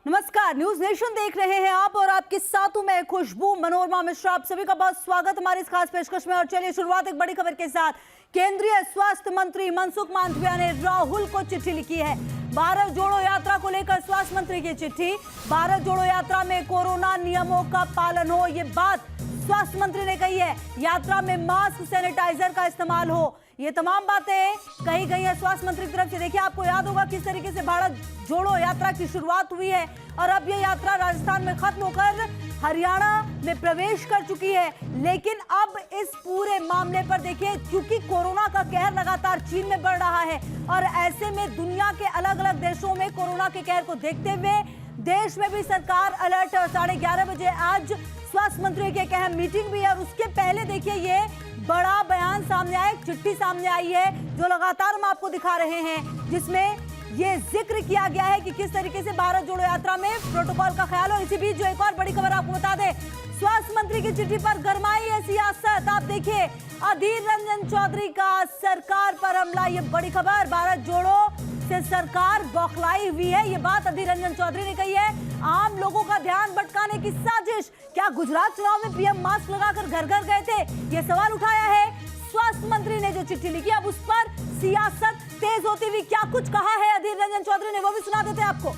नमस्कार, news nation देख रहे हैं आप और आपके साथ हूं मैं खुशबू मनोरमा मिश्रा। आप सभी का बहुत स्वागत हमारी इस खास पेशकश में। और चलिए शुरुआत एक बड़ी खबर के साथ। केंद्रीय स्वास्थ्य मंत्री मनसुख मांडविया ने राहुल को चिट्ठी लिखी है। भारत जोड़ो यात्रा को लेकर स्वास्थ्य मंत्री की चिट्ठी। भारत जोड़ो यात्रा में कोरोना नियमों का पालन हो, ये बात स्वास्थ्य मंत्री ने कही है। यात्रा में मास्क, सैनिटाइजर का इस्तेमाल हो, ये तमाम बातें कही गई है स्वास्थ्य मंत्री की तरफ से। देखिए, आपको याद होगा किस तरीके से भारत जोड़ो यात्रा की शुरुआत हुई है और अब ये यात्रा राजस्थान में खत्म होकर हरियाणा में प्रवेश कर चुकी है। लेकिन अब इस पूरे मामले पर देखिए, क्योंकि कोरोना का कहर लगातार चीन में बढ़ रहा है और ऐसे में दुनिया के अलग अलग देशों में कोरोना के कहर को देखते हुए देश में भी सरकार अलर्ट है। 11:30 बजे आज स्वास्थ्य मंत्री की एक अहम मीटिंग भी है और उसके पहले देखिए ये बड़ा बयान सामने आया, एक चिट्ठी सामने आई है जो लगातार हम आपको दिखा रहे हैं, जिसमें ये जिक्र किया गया है कि किस तरीके से भारत जोड़ो यात्रा में प्रोटोकॉल का ख्याल हो। इसी बीच जो एक और बड़ी खबर आपको बता दें, स्वास्थ्य मंत्री की चिट्ठी पर गरमाई है सियासत। आप देखिए, अधीर रंजन चौधरी का सरकार पर हमला, ये बड़ी खबर। भारत जोड़ो से सरकार बौखलाई हुई है, ये बात अधीर रंजन चौधरी ने कही है। आम लोगों का ध्यान भटकाने की साजिश। क्या गुजरात चुनाव में पीएम मास्क लगाकर घर घर गए थे, ये सवाल उठाया है स्वास्थ्य मंत्री ने जो चिट्ठी लिखी। अब उस पर सियासत तेज होती हुई क्या कुछ कहा है अधीर रंजन चौधरी ने, वो भी सुना देते हैं आपको।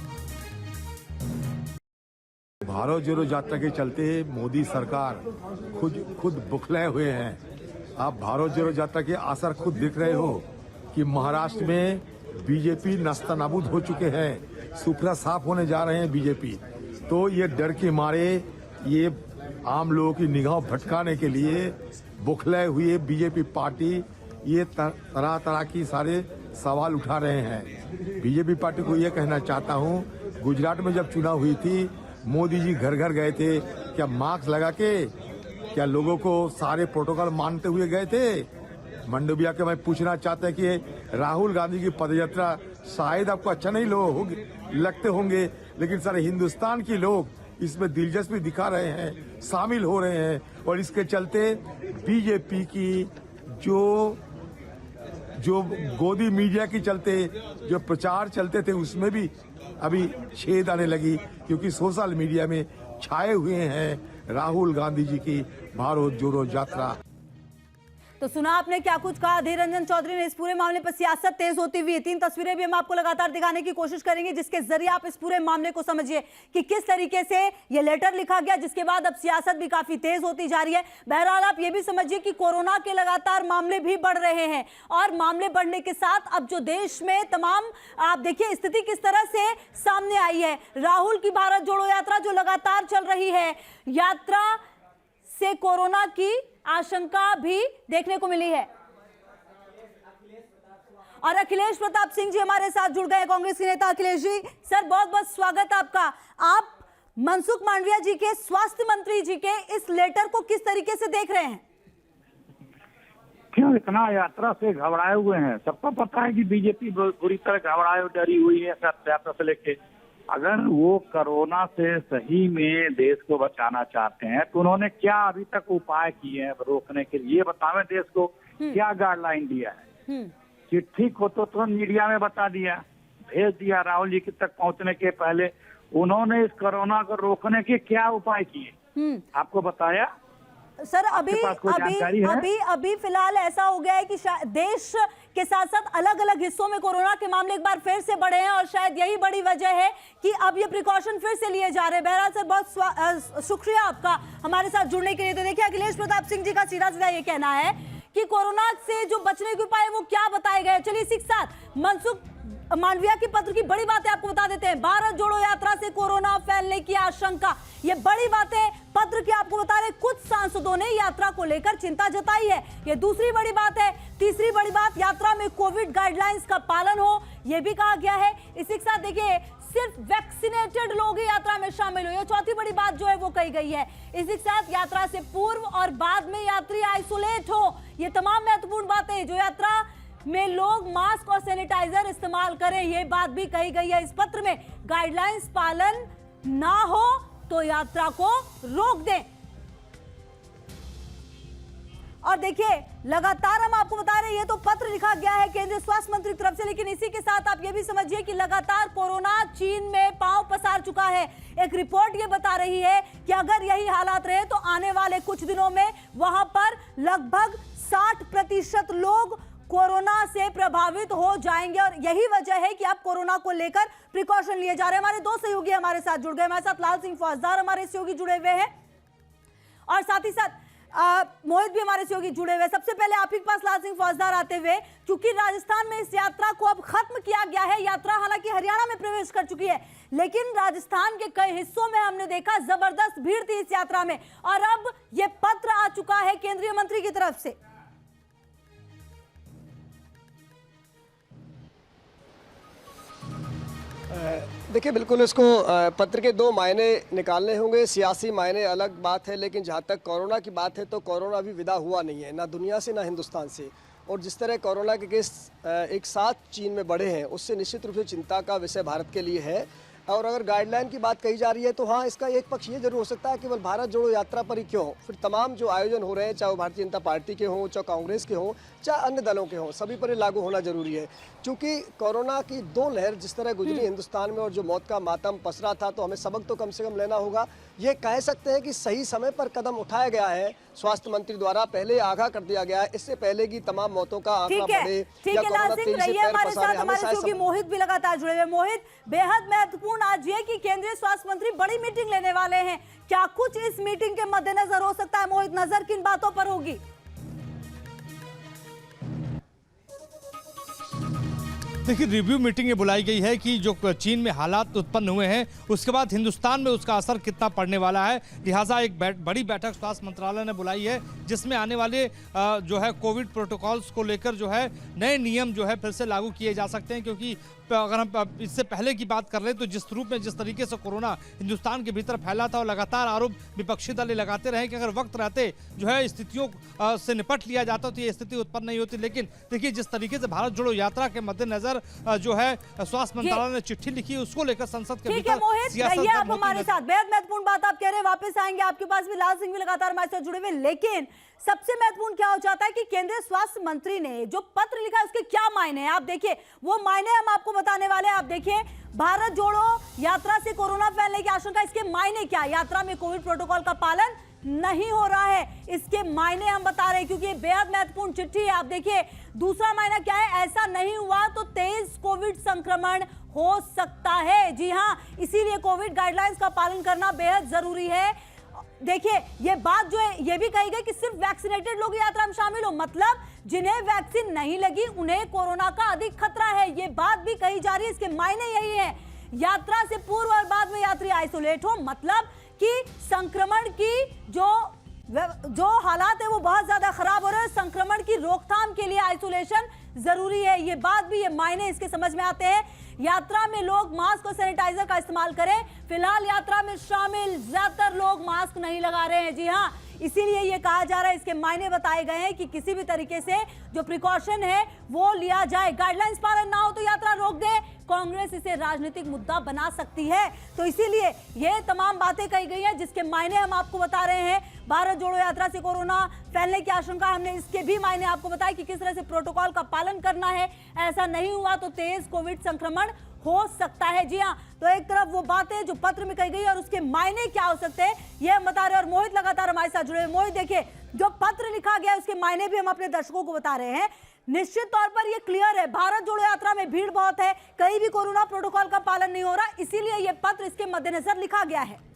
भारत जोड़ो यात्रा के चलते मोदी सरकार खुद बुखलाए हुए हैं। आप भारत जोड़ो यात्रा के असर खुद देख रहे हो कि महाराष्ट्र में बीजेपी नस्तनाबूद हो चुके हैं, सुपड़ा साफ होने जा रहे हैं बीजेपी। तो ये डर के मारे ये आम लोगों की निगाह भटकाने के लिए बुखलाए हुए बीजेपी पार्टी ये तरह तरह की सारे सवाल उठा रहे हैं। बीजेपी पार्टी को ये कहना चाहता हूँ, गुजरात में जब चुनाव हुई थी मोदी जी घर घर गए थे, क्या मास्क लगा के, क्या लोगों को सारे प्रोटोकॉल मानते हुए गए थे? मंडविया के मैं पूछना चाहता है कि राहुल गांधी की पदयात्रा शायद आपको अच्छा नहीं लगते होंगे, लेकिन सारे हिंदुस्तान के लोग इसमें दिलचस्पी दिखा रहे हैं, शामिल हो रहे हैं। और इसके चलते बीजेपी की जो गोदी मीडिया की चलते जो प्रचार चलते थे उसमें भी अभी छेद आने लगी, क्योंकि सोशल मीडिया में छाए हुए हैं राहुल गांधी जी की भारत जोड़ो यात्रा। तो सुना आपने क्या कुछ कहा अधीर रंजन चौधरी ने। इस पूरे मामले पर सियासत तेज होती हुई 3 तस्वीरें भी हम आपको लगातार दिखाने की कोशिश करेंगे, जिसके जरिए आप इस पूरे मामले को समझिए कि किस तरीके से ये लेटर लिखा गया, जिसके बाद अब सियासत भी काफी तेज होती जा रही है। बहरहाल आप ये भी समझिए कि कोरोना के लगातार मामले भी बढ़ रहे हैं और मामले बढ़ने के साथ अब जो देश में तमाम आप देखिए स्थिति किस तरह से सामने आई है। राहुल की भारत जोड़ो यात्रा जो लगातार चल रही है, यात्रा से कोरोना की आशंका भी देखने को मिली है। और अखिलेश प्रताप सिंह जी हमारे साथ जुड़ गए, कांग्रेस के नेता। अखिलेश जी, सर बहुत बहुत स्वागत आपका। आप मनसुख मांडविया जी के, स्वास्थ्य मंत्री जी के इस लेटर को किस तरीके से देख रहे हैं? क्यों इतना यात्रा से घबराए हुए हैं? सबको पता है कि बीजेपी बुरी तरह घबराए डरी हुई है यात्रा से लेके। अगर वो कोरोना से सही में देश को बचाना चाहते हैं तो उन्होंने क्या अभी तक उपाय किए हैं रोकने के लिए? बतावें देश को क्या गाइडलाइन दिया है। चिट्ठी को तो मीडिया में बता दिया, भेज दिया राहुल जी तक पहुंचने के पहले। उन्होंने इस कोरोना को रोकने के क्या उपाय किए आपको बताया? सर अभी फिलहाल ऐसा हो गया है कि देश के साथ साथ अलग अलग हिस्सों में कोरोना के मामले एक बार फिर से बढ़े हैं और शायद यही बड़ी वजह है कि अब ये प्रिकॉशन फिर से लिए जा रहे हैं। बहरहाल सर बहुत शुक्रिया आपका हमारे साथ जुड़ने के लिए। तो देखिए, अखिलेश प्रताप सिंह जी का सीधा सीधा ये कहना है कि कोरोना से जो बचने के उपाय वो क्या बताए गए। चलिए इसी के साथ मनसुख मांडविया के पत्र की बड़ी बातें आपको बता देते हैं। भारत जोड़ो यात्रा से कोरोना फैलने की आशंका, ये बड़ी बातें पत्र की आपको बता रहे। कुछ सांसदों ने यात्रा को लेकर चिंता जताई है, ये दूसरी बड़ी बात है। तीसरी बड़ी बात, यात्रा में कोविड गाइडलाइंस का पालन हो, यह भी कहा गया है। इसी के साथ देखिए, सिर्फ वैक्सीनेटेड लोग ही यात्रा में शामिल हो, यह चौथी बड़ी बात जो है वो कही गई है। इसी के साथ यात्रा से पूर्व और बाद में यात्री आइसोलेट हो, ये तमाम महत्वपूर्ण बातें। जो यात्रा में लोग मास्क और सैनिटाइजर इस्तेमाल करें, यह बात भी कही गई है इस पत्र में। गाइडलाइंस पालन ना हो तो यात्रा को रोक दें। और देखिए लगातार हम आपको बता रहे हैं, ये तो पत्र लिखा गया है केंद्रीय स्वास्थ्य मंत्री की तरफ से, लेकिन इसी के साथ आप ये भी समझिए कि लगातार कोरोना चीन में पांव पसार चुका है। एक रिपोर्ट ये बता रही है कि अगर यही हालात रहे तो आने वाले कुछ दिनों में वहां पर लगभग 60% लोग कोरोना से प्रभावित हो जाएंगे। और यही वजह है कि अब कोरोना को लेकर प्रिकॉशन लिए जा रहे हैं। हमारे दो सहयोगी हमारे साथ जुड़ गए, हमारे साथ लाल सिंह फौजदार हमारे सहयोगी जुड़े हुए हैं और साथ ही साथ मोहित भी हमारे सहयोगी जुड़े हुए। सबसे पहले आप ही के पास लाल सिंह फौजदार आते हुए, क्योंकि राजस्थान में इस यात्रा को अब खत्म किया गया है। यात्रा हालांकि हरियाणा में प्रवेश कर चुकी है, लेकिन राजस्थान के कई हिस्सों में हमने देखा जबरदस्त भीड़ थी इस यात्रा में, और अब यह पत्र आ चुका है केंद्रीय मंत्री की तरफ से। देखिए, बिल्कुल इसको पत्र के दो मायने निकालने होंगे। सियासी मायने अलग बात है, लेकिन जहाँ तक कोरोना की बात है तो कोरोना अभी विदा हुआ नहीं है, ना दुनिया से ना हिंदुस्तान से। और जिस तरह कोरोना के केस एक साथ चीन में बढ़े हैं, उससे निश्चित रूप से चिंता का विषय भारत के लिए है। और अगर गाइडलाइन की बात कही जा रही है तो हाँ, इसका एक पक्ष ये जरूर हो सकता है केवल भारत जोड़ो यात्रा पर ही क्यों, फिर तमाम जो आयोजन हो रहे हैं, चाहे वो भारतीय जनता पार्टी के हों, चाहे कांग्रेस के हों, चाहे अन्य दलों के हों, सभी पर लागू होना जरूरी है। क्योंकि कोरोना की दो लहर जिस तरह गुजरी हिंदुस्तान में और जो मौत का मातम पसरा था, तो हमें सबक तो कम से कम लेना होगा। ये कह सकते हैं कि सही समय पर कदम उठाया गया है स्वास्थ्य मंत्री द्वारा, पहले आगाह कर दिया गया है, इससे पहले की तमाम मौतों का आंकड़ा बढ़े। ठीक है लाल सिंह, रहिए हमारे साथ, हमारे सहयोगी मोहित भी लगातार जुड़े हुए। मोहित, बेहद महत्वपूर्ण आज ये कि केंद्रीय स्वास्थ्य मंत्री बड़ी मीटिंग लेने वाले हैं, क्या कुछ इस मीटिंग के मद्देनजर हो सकता है? मोहित, नजर किन बातों पर होगी? देखिए, रिव्यू मीटिंग ये बुलाई गई है कि जो चीन में हालात उत्पन्न हुए हैं उसके बाद हिंदुस्तान में उसका असर कितना पड़ने वाला है। लिहाजा एक बड़ी बैठक स्वास्थ्य मंत्रालय ने बुलाई है, जिसमें आने वाले जो है कोविड प्रोटोकॉल्स को लेकर जो है नए नियम जो है फिर से लागू किए जा सकते हैं। क्योंकि अगर हम इससे पहले की बात कर रहे हैं तो जिस रूप में जिस तरीके से कोरोना हिंदुस्तान के भीतर फैला था और लगातार आरोप विपक्षी दल लगाते रहे कि अगर वक्त रहते जो है स्थितियों से निपट लिया जाता तो ये स्थिति उत्पन्न नहीं होती। लेकिन देखिए, जिस तरीके से भारत जोड़ो यात्रा के मद्देनजर जो है स्वास्थ्य मंत्रालय ने चिट्ठी लिखी, उसको लेकर संसद के भीतर सियासत आप हमारे साथ। बेहद महत्वपूर्ण बात आप कह रहे हैं, वापस आएंगे आपके पास भी। लाल सिंह भी लगातार हमारे साथ जुड़े हुए, लेकिन सबसे महत्वपूर्ण क्या हो जाता है कि केंद्रीय स्वास्थ्य मंत्री ने जो पत्र लिखा है उसके क्या मायने हैं। आप देखिए, वो मायने हम आपको बताने वाले हैं। आप देखिए, भारत जोड़ो यात्रा से कोरोना फैलने की आशंका, इसके मायने क्या? यात्रा में कोविड प्रोटोकॉल का पालन नहीं हो रहा है, इसके मायने हम बता रहे हैं, क्योंकि बेहद महत्वपूर्ण चिट्ठी है। आप देखिए, दूसरा मायना क्या है? ऐसा नहीं हुआ तो तेज कोविड संक्रमण हो सकता है। जी हां, इसीलिए कोविड गाइडलाइंस का पालन करना बेहद जरूरी है। देखिए, ये बात जो है ये भी कही गई कि सिर्फ वैक्सीनेटेड लोग यात्रा में शामिल हो, मतलब जिन्हें वैक्सीन नहीं लगी उन्हें कोरोना का अधिक खतरा है, ये बात भी कही जा रही है। इसके मायने यही है, यात्रा से पूर्व और बाद में यात्री आइसोलेट हो, मतलब कि संक्रमण की जो हालात है वो बहुत ज्यादा खराब हो रहे हैं। संक्रमण की रोकथाम के लिए आइसोलेशन जरूरी है, ये बात भी, ये मायने इसके समझ में आते हैं। यात्रा में लोग मास्क और सैनिटाइजर का इस्तेमाल करें। फिलहाल यात्रा में शामिल ज्यादातर लोग मास्क नहीं लगा रहे हैं। जी हाँ, इसीलिए ये कहा जा रहा है, इसके मायने बताए गए हैं कि किसी भी तरीके से जो प्रिकॉशन है वो लिया जाए। गाइडलाइंस पालन ना हो तो यात्रा रोक दे, कांग्रेस इसे राजनीतिक मुद्दा बना सकती है। तो इसीलिए ये तमाम बातें कही गई हैं, जिसके मायने हम आपको बता रहे हैं। भारत जोड़ो यात्रा से कोरोना फैलने की आशंका, हमने इसके भी मायने आपको बताया कि किस तरह से प्रोटोकॉल का पालन करना है। ऐसा नहीं हुआ तो तेज कोविड संक्रमण हो सकता है। जी हाँ, तो एक तरफ वो बातें जो पत्र में कही गई और उसके मायने क्या हो सकते हैं ये हम बता रहे हैं। और मोहित लगातार हमारे साथ जुड़े हुए। मोहित, देखिए, जो पत्र लिखा गया है उसके मायने भी हम अपने दर्शकों को बता रहे हैं। निश्चित तौर पर ये क्लियर है, भारत जोड़ो यात्रा में भीड़ बहुत है, कहीं भी कोरोना प्रोटोकॉल का पालन नहीं हो रहा, इसीलिए ये पत्र इसके मद्देनजर लिखा गया है।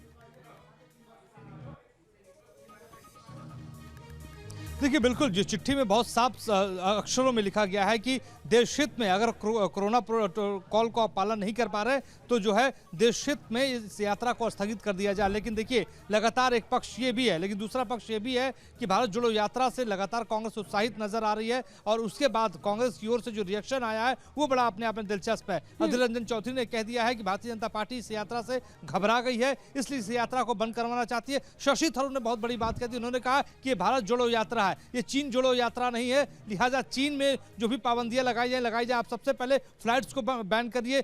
देखिए, बिल्कुल, जो चिट्ठी में बहुत साफ अक्षरों में लिखा गया है कि देश हित में अगर कोरोना प्रोटोकॉल का पालन नहीं कर पा रहे तो जो है देश हित में इस यात्रा को स्थगित कर दिया जाए। लेकिन देखिए, लगातार एक पक्ष ये भी है, लेकिन दूसरा पक्ष ये भी है कि भारत जोड़ो यात्रा से लगातार कांग्रेस उत्साहित नजर आ रही है। और उसके बाद कांग्रेस की ओर से जो रिएक्शन आया है वो बड़ा अपने आप में दिलचस्प है। अधीर रंजन चौधरी ने कह दिया है कि भारतीय जनता पार्टी इस यात्रा से घबरा गई है, इसलिए इस यात्रा को बंद करवाना चाहती है। शशि थरूर ने बहुत बड़ी बात कह दी, उन्होंने कहा कि ये भारत जोड़ो यात्रा है, ये चीन जोड़ो यात्रा नहीं है। लिहाजा चीन में जो भी पाबंदियां लगाई जाए, आप सबसे पहले फ्लाइट्स को बैन करिए,